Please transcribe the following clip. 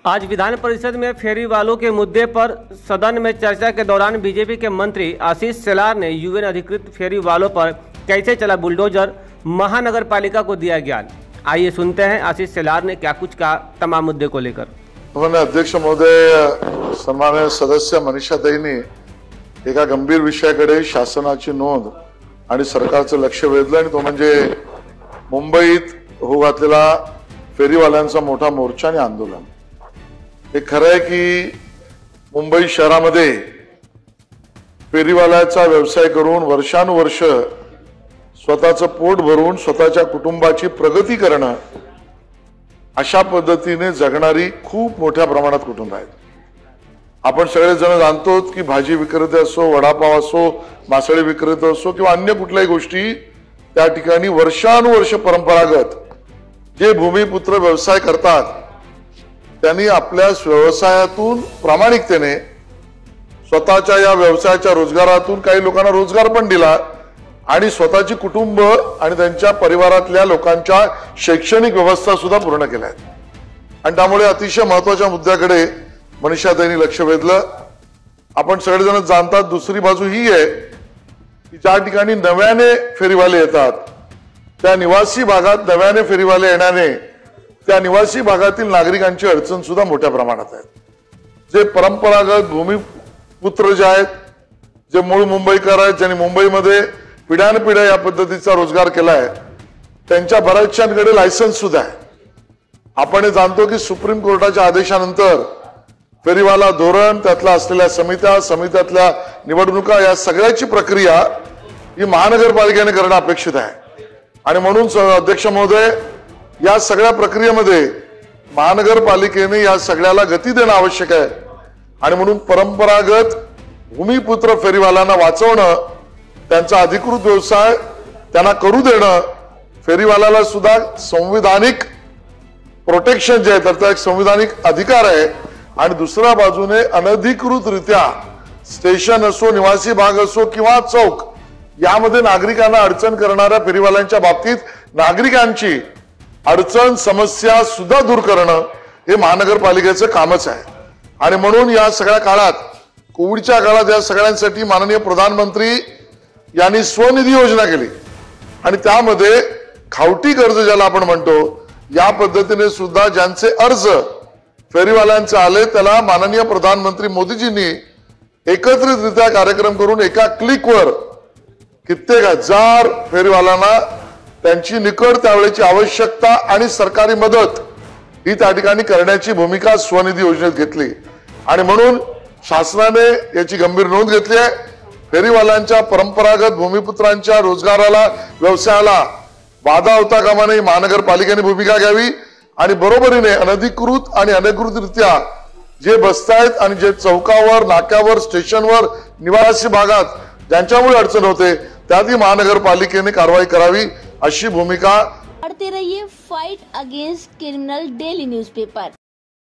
आज विधान परिषद में फेरी वालों के मुद्दे पर सदन में चर्चा के दौरान बीजेपी के मंत्री आशीष शेलार ने यूएन अधिकृत फेरी वालों पर कैसे चला बुलडोजर, महानगर पालिका को दिया ज्ञान। आइए सुनते हैं आशीष शेलार ने क्या कुछ कहा तमाम मुद्दे को लेकर। अध्यक्ष महोदय, सन्मान्य सदस्य मनीषाताईंनी एका गंभीर विषयाकडे शासनाची नोंद आणि सरकारचं लक्ष वेधलं आणि तो म्हणजे मुंबईत होऊ घातलेला फेरीवाल्यांचा मोठा मोर्चा आणि आंदोलन। हे खरं आहे की मुंबई शहरामध्ये फेरीवाल्याचा व्यवसाय करून वर्षानुवर्ष स्वतःचं पोट भरून स्वतःच्या कुटुंबाची प्रगती करणं अशा पद्धतीने जगणारी खूप मोठ्या प्रमाणात कुटुंब आहेत। आपण सगळेजण जाणतो की भाजी विक्रेते असो, वडापाव असो, मासळी विक्रेते असो किंवा अन्य कुठल्याही गोष्टी त्या ठिकाणी वर्षानुवर्ष परंपरागत जे भूमिपुत्र व्यवसाय करतात त्यांनी आपल्या व्यवसायातून प्रामाणिकतेने स्वतःच्या या व्यवसायाच्या रोजगारातून काही लोकांना रोजगार पण दिला आणि स्वतःची कुटुंब आणि त्यांच्या परिवारातल्या लोकांच्या शैक्षणिक व्यवस्था सुद्धा पूर्ण केल्या आहेत। आणि त्यामुळे अतिशय महत्त्वाच्या मुद्द्याकडे मनीषाताईंनी लक्ष वेधलं। आपण सगळेजण जाणतात दुसरी बाजू ही आहे की ज्या ठिकाणी नव्याने फेरीवाले येतात त्या निवासी भागात नव्याने फेरीवाले येण्याने त्या निवासी भागातील नागरिकांची अडचण सुद्धा मोठ्या प्रमाणात आहे। जे परंपरागत भूमिपुत्र जे आहेत, जे मूळ मुंबईकर आहेत, ज्यांनी मुंबईमध्ये पिढ्यानपिढ्या या पद्धतीचा रोजगार केलाय, त्यांच्या बऱ्याचशांकडे लायसन्स सुद्धा आहे। आपण हे जाणतो की सुप्रीम कोर्टाच्या आदेशानंतर फेरीवाला धोरण, त्यातला असलेल्या समित्यातल्या निवडणुका या सगळ्याची प्रक्रिया ही महानगरपालिकेने करणं अपेक्षित आहे। आणि म्हणून अध्यक्ष महोदय, या सगळ्या प्रक्रियेमध्ये महानगरपालिकेने या सगळ्याला गती देणं आवश्यक आहे। आणि म्हणून परंपरागत भूमिपुत्र फेरीवाल्यांना वाचवणं, त्यांचा अधिकृत व्यवसाय त्यांना करू देणं, फेरीवाल्याला सुद्धा संविधानिक प्रोटेक्शन जे आहे त्याचा एक संविधानिक अधिकार आहे। आणि दुसऱ्या बाजूने अनधिकृतरित्या स्टेशन असो, निवासी भाग असो किंवा चौक यामध्ये नागरिकांना अडचण करणाऱ्या फेरीवाल्यांच्या बाबतीत नागरिकांची अडचण समस्या सुद्धा दूर करणं हे महानगरपालिकेचं कामच आहे। आणि म्हणून या सगळ्या काळात, कोविडच्या काळात या सगळ्यांसाठी माननीय प्रधानमंत्री यांनी स्वनिधी योजना केली आणि त्यामध्ये खावटी कर्ज ज्याला आपण म्हणतो या पद्धतीने सुद्धा ज्यांचे अर्ज फेरीवाल्यांचे आले त्याला माननीय प्रधानमंत्री मोदीजींनी एकत्रितरित्या कार्यक्रम करून एका क्लिकवर कित्येक हजार फेरीवाल्यांना त्यांची निकड त्यावेळेची आवश्यकता आणि सरकारी मदत ही त्या ठिकाणी करण्याची भूमिका स्वनिधी योजनेत घेतली। आणि म्हणून शासनाने याची गंभीर नोंद घेतली आहे। फेरीवाल्यांच्या परंपरागत भूमिपुत्रांच्या रोजगाराला, व्यवसायाला बाधा होता कामा नये, महानगरपालिकेने भूमिका घ्यावी आणि बरोबरीने अनधिकृत आणि अनधिकृतरित्या जे बसतायत आणि जे चौकावर, नाक्यावर, स्टेशनवर, निवासी भागात ज्यांच्यामुळे अडचण होते त्यातही महानगरपालिकेने कारवाई करावी अशी भूमिका। पढ़ते रहिए fight against criminal daily newspaper.